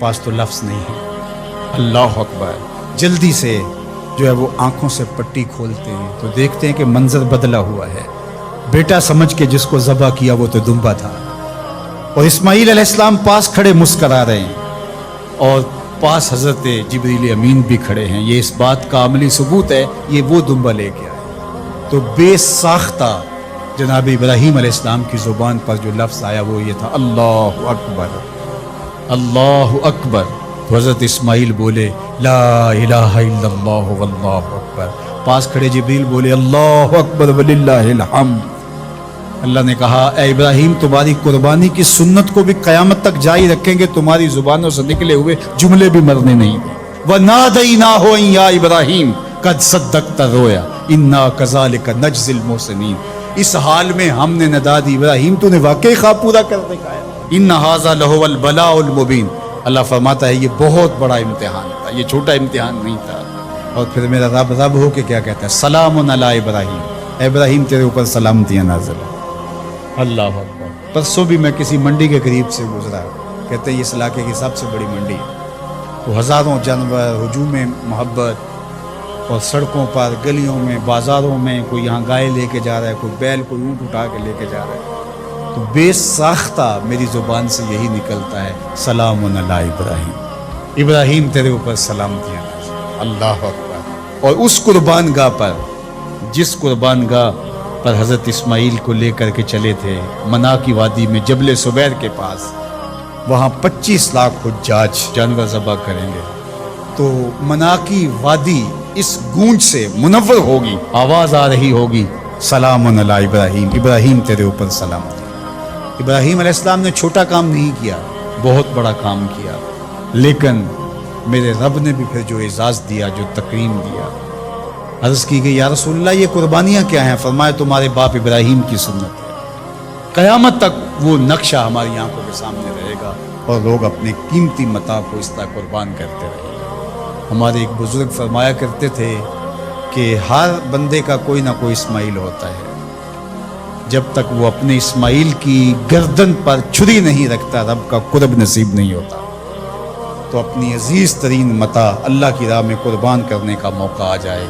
पास तो लफ्ज़ नहीं है। अल्लाह अकबर। जल्दी से जो है वो आंखों से पट्टी खोलते हैं तो देखते हैं कि मंजर बदला हुआ है। बेटा समझ के जिसको ज़बह किया वो तो दुम्बा था, और इस्माईल अलैहिस्सलाम पास खड़े मुस्करा रहे हैं, और पास हज़रत जिब्रील अमीन भी खड़े हैं। ये इस बात का अमली सबूत है, ये वो दुम्बा लेके आए। तो बेसाख्ता जनाब इब्राहीम अलैहिस्सलाम की ज़ुबान पर जो लफ्ज़ आया वो ये था, अल्लाह अकबर, अल्लाह अकबर। तो हज़रत इस्माईल बोले ला इलाहा इल्लल्लाह वल्लाहु अकबर। पास खड़े जिब्रील बोले अल्लाह अकबर वलिल्लाहिल हम्द। अल्लाह ने कहा, ए इब्राहीम, तुम्हारी कुर्बानी की सुन्नत को भी क़यामत तक जारी रखेंगे, तुम्हारी ज़ुबानों से निकले हुए जुमले भी मरने नहीं। वनादैनाहु या इब्राहीम कद सद्दक़्ता रोया इन्ना कज़ालिका नज्ज़िल मुहसिनीन। इस हाल में हमने नदा दी, इब्राहीम तूने वाकई ख्वाब पूरा कर दिखाया। इन्ना हाज़ा लहुवल बलाउल मुबीन। अल्लाह फरमाता है ये बहुत बड़ा इम्तिहान था, ये छोटा इम्तिहान नहीं था। और फिर मेरा रब हो के क्या कहता है, सलामुन अला इब्राहीम, इब्राहीम तेरे ऊपर सलामतियाँ नाज़िल। अल्लाह अकबर। परसों भी मैं किसी मंडी के करीब से गुजरा, कहते हैं इस इलाके की सबसे बड़ी मंडी है। तो हज़ारों जानवर, हुजूम मोहब्बत, और सड़कों पर, गलियों में, बाज़ारों में कोई यहाँ गाय लेके जा रहा है, कोई बैल, कोई ऊँट उठा के लेके जा रहा है। तो बेसाख्ता मेरी ज़ुबान से यही निकलता है, सलामुन अला इब्राहीम, इब्राहीम तेरे ऊपर सलामतियाँ। अल्लाह अकबर। और उस कुर्बानगाह पर, जिस कुर्बानगाह पर हज़रत इस्माईल को लेकर के चले थे, मना की वादी में जबल सुबैर के पास, वहाँ 25 लाख हुज्जाज जानवर ज़बह करेंगे। तो मना की वादी इस गूंज से मुनव्वर होगी, आवाज़ आ रही होगी, सलामुन अला इब्राहीम, इब्राहीम तेरे ऊपर सलामती। इब्राहीम अलैहिस्सलाम ने छोटा काम नहीं किया, बहुत बड़ा काम किया, लेकिन मेरे रब ने भी फिर जो एजाज़ दिया, जो तकरीम दिया। अर्ज़ की गई, या रसूलल्लाह ये कुर्बानियाँ क्या हैं? फरमाया तुम्हारे बाप इब्राहीम की सुन्नत है। क़यामत तक वो नक्शा हमारी आंखों के सामने रहेगा और लोग अपने कीमती मता को इस तरह कुर्बान करते रहेंगे। हमारे एक बुजुर्ग फरमाया करते थे कि हर बंदे का कोई ना कोई इस्माईल होता है। जब तक वो अपने इस्माईल की गर्दन पर छुरी नहीं रखता, रब का कुर्ब नसीब नहीं होता। तो अपनी अजीज़ तरीन मता अल्लाह की राह में कुर्बान करने का मौका आ जाए,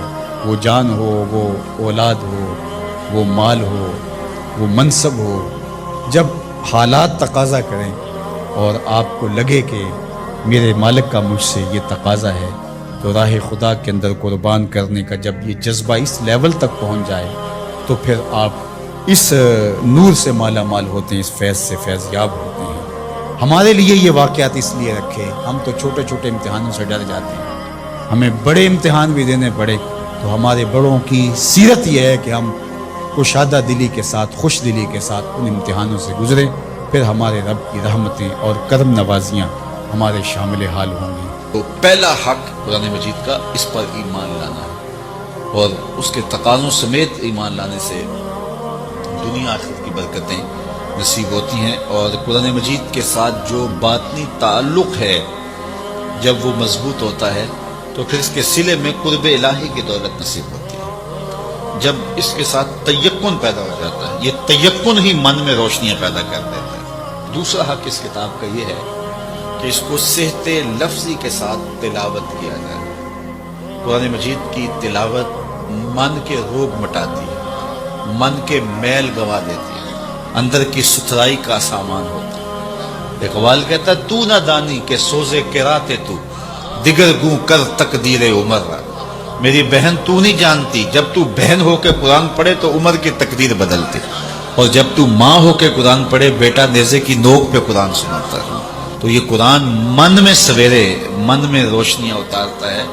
वो जान हो, वो औलाद हो, वो माल हो, वो मनसब हो, जब हालात तकाज़ा करें और आपको लगे कि मेरे मालिक का मुझसे ये तकाज़ा है, तो राह खुदा के अंदर कुर्बान करने का जब ये जज्बा इस लेवल तक पहुँच जाए, तो फिर आप इस नूर से माला माल होते हैं, इस फैज़ से फैज़ याब होते हैं। हमारे लिए ये वाक़यात इसलिए रखे, हम तो छोटे छोटे इम्तिहानों से डर जाते हैं, हमें बड़े इम्तिहान भी देने पड़े तो हमारे बड़ों की सीरत यह है कि हम कुशादा दिली के साथ, खुश दिली के साथ उन इम्तिहानों से गुजरें, फिर हमारे रब की रहमतें और करम नवाजियाँ हमारे शामिल हाल होंगी। तो पहला हक कुरान मजीद का, इस पर ईमान लाना है, और उसके तकाज़ों समेत ईमान लाने से दुनिया आखिरत की बरकतें नसीब होती हैं। और कुरान मजीद के साथ जो बातनी ताल्लुक़ है, जब वो मजबूत होता है तो फिर इसके सिले में कुर्ब इलाही की दौलत नसीब होती है। जब इसके साथ तयक्कुन पैदा हो जाता है, ये तयक्कुन ही मन में रोशनियाँ पैदा कर देता है। दूसरा हक इस किताब का ये है कि इसको सेहते लफ्ज़ी के साथ तिलावत किया जाए। कुरान मजीद की तिलावत मन के रोग मिटाती है, मन के मैल गवा देती है, अंदर की सुथराई का सामान होता है। इकबाल कहता है, तू ना दानी के सोजे किराते तू दिगर गूं कर तकदीरे उमर। मेरी बहन तू नहीं जानती, जब तू बहन होके कुरान पढ़े तो उमर की तकदीर बदलती, और जब तू माँ होके कुरान पढ़े बेटा नेज़े की नोक पे कुरान सुनाता है। तो ये कुरान मन में सवेरे, मन में रोशनियाँ उतारता है।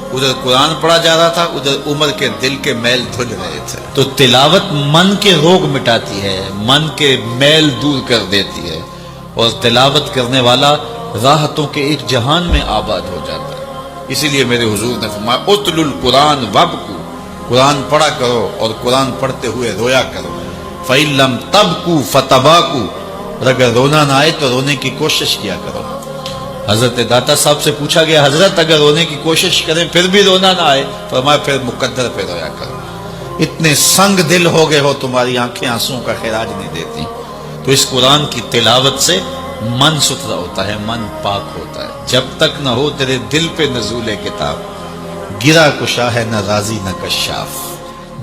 उधर कुरान पढ़ा जा रहा था, उधर उमर के दिल के मैल धुल रहे थे। तो तिलावत मन के रोग मिटाती है, मन के मैल दूर कर देती है, और तिलावत करने वाला राहतों के एक जहान में आबाद हो जाता है। इसीलिए मेरे हुजूर ने फरमाया, उतलुल कुरान वबकू, कुरान पढ़ा करो और कुरान पढ़ते हुए रोया करो। फ़इल्लम तबकू फतबाकू, अगर रोना ना आए तो रोने की कोशिश किया करो। हजरत दाता साहब से पूछा गया, हजरत अगर रोने की कोशिश करें फिर भी रोना ना आए, फरमाया फिर मुकद्दर पे रोया करो। इतने संग दिल हो गए हो, तुम्हारी आंखें आंसुओं का खिराज नहीं देती। तो इस कुरान की तिलावत से من ستھرا ہوتا ہے، من پاک ہوتا ہے. جب تک نہ ہو تیرے دل پہ نزول کتاب، گرا کشا ہے نہ راضی نہ کشاف.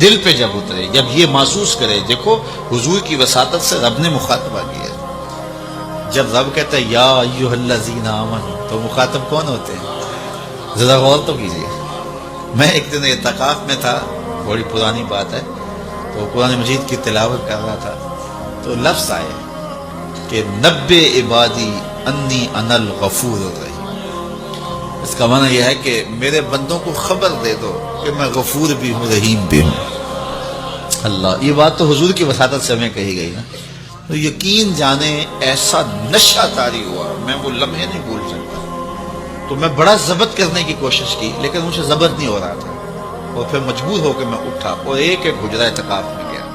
دل پہ جب اترے، جب یہ محسوس کرے. دیکھو حضور کی وساطت سے رب نے مخاطبہ کیا ہے. جب رب کہتا ہے یا ایھا الذین آمنوا، تو مخاطب کون ہوتے ہیں؟ ذرا غور تو کیجیے. میں ایک دن اعتکاف میں تھا، بڑی پرانی بات ہے، تو قرآن مجید کی تلاوت کر رہا تھا، تو لفظ آئے کہ نبّ عبادی انی انا الغفور الرحیم. اس کا معنی یہ ہے کہ میرے بندوں کو خبر دے دو کہ میں غفور بھی ہوں رحیم بھی ہوں. اللہ، یہ بات تو حضور کی وساطت سے ہمیں کہی گئی نا. تو یقین جانے ایسا نشہ طاری ہوا، میں وہ لمحے نہیں بھول سکتا. تو میں بڑا ضبط کرنے کی کوشش کی، لیکن مجھے ضبط نہیں ہو رہا تھا. اور پھر مجبور ہو کے میں اٹھا اور ایک ایک حجرہ اعتکاف میں گیا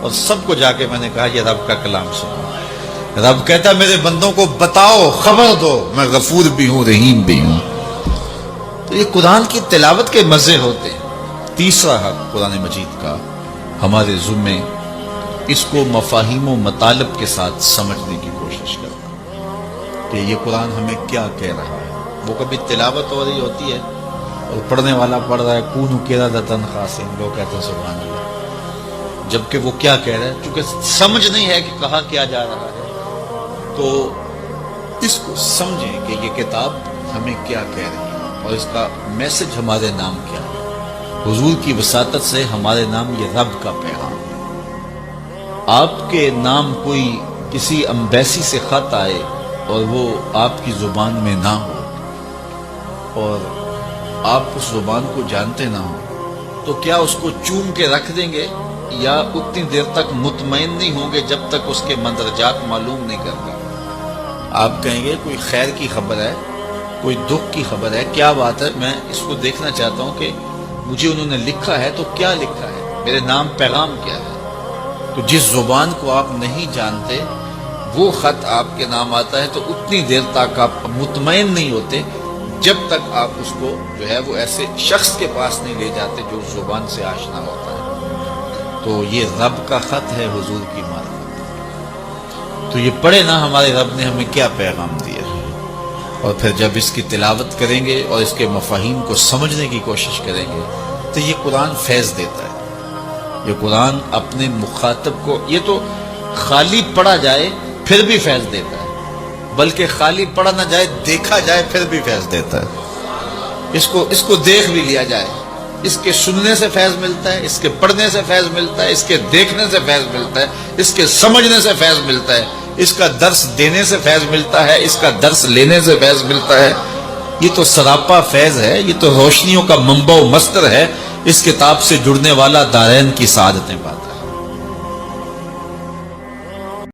اور سب کو جا کے میں نے کہا یہ رب کا کلام سنو. رب کہتا میرے بندوں کو بتاؤ، خبر دو، میں غفور بھی ہوں رحیم بھی ہوں. تو یہ قرآن کی تلاوت کے مزے ہوتے ہیں. تیسرا حق قرآن مجید کا ہمارے ذمے، اس کو مفاہیم و مطالب کے ساتھ سمجھنے کی کوشش کرنا کہ یہ قرآن ہمیں کیا کہہ رہا ہے. وہ کبھی تلاوت ہو رہی ہوتی ہے اور پڑھنے والا پڑھ رہا ہے کونوا قردۃ خاسئین، لوگ کہتے ہیں سبحان اللہ، جبکہ وہ کیا کہہ رہا ہے. چونکہ سمجھ نہیں ہے کہ کہا کیا جا رہا ہے، تو اس کو سمجھیں کہ یہ کتاب ہمیں کیا کہہ رہی ہے اور اس کا میسج ہمارے نام کیا ہے. حضور کی وساطت سے ہمارے نام یہ رب کا پیغام. آپ کے نام کوئی کسی امبیسی سے خط آئے اور وہ آپ کی زبان میں نہ ہو اور آپ اس زبان کو جانتے نہ ہو، تو کیا اس کو چوم کے رکھ دیں گے یا اتنی دیر تک مطمئن نہیں ہوں گے جب تک اس کے مندرجات معلوم نہیں کر گے؟ آپ کہیں گے کوئی خیر کی خبر ہے، کوئی دکھ کی خبر ہے، کیا بات ہے، میں اس کو دیکھنا چاہتا ہوں کہ مجھے انہوں نے لکھا ہے تو کیا لکھا ہے، میرے نام پیغام کیا ہے. تو جس زبان کو آپ نہیں جانتے وہ خط آپ کے نام آتا ہے، تو اتنی دیر تک آپ مطمئن نہیں ہوتے جب تک آپ اس کو جو ہے وہ ایسے شخص کے پاس نہیں لے جاتے جو اس زبان سے آشنا ہوتا ہے. تو یہ رب کا خط ہے، حضور کی معرفت. تو یہ پڑھے نا ہمارے رب نے ہمیں کیا پیغام دیا ہے. اور پھر جب اس کی تلاوت کریں گے اور اس کے مفاہیم کو سمجھنے کی کوشش کریں گے تو یہ قرآن فیض دیتا ہے. یہ قرآن اپنے مخاطب کو، یہ تو خالی پڑھا جائے پھر بھی فیض دیتا ہے، بلکہ خالی پڑھا نہ جائے، دیکھا جائے پھر بھی فیض دیتا ہے. اس کو دیکھ بھی لیا جائے، اس کے سننے سے فیض ملتا ہے، اس کے پڑھنے سے فیض ملتا ہے، اس کے دیکھنے سے فیض ملتا ہے، اس کے سمجھنے سے فیض ملتا ہے، اس کا درس دینے سے فیض ملتا ہے، اس کا درس لینے سے فیض ملتا ہے. یہ تو سراپا فیض ہے، یہ تو روشنیوں کا منبع و مصدر ہے. اس کتاب سے جڑنے والا دارین کی سعادتیں پاتا ہے.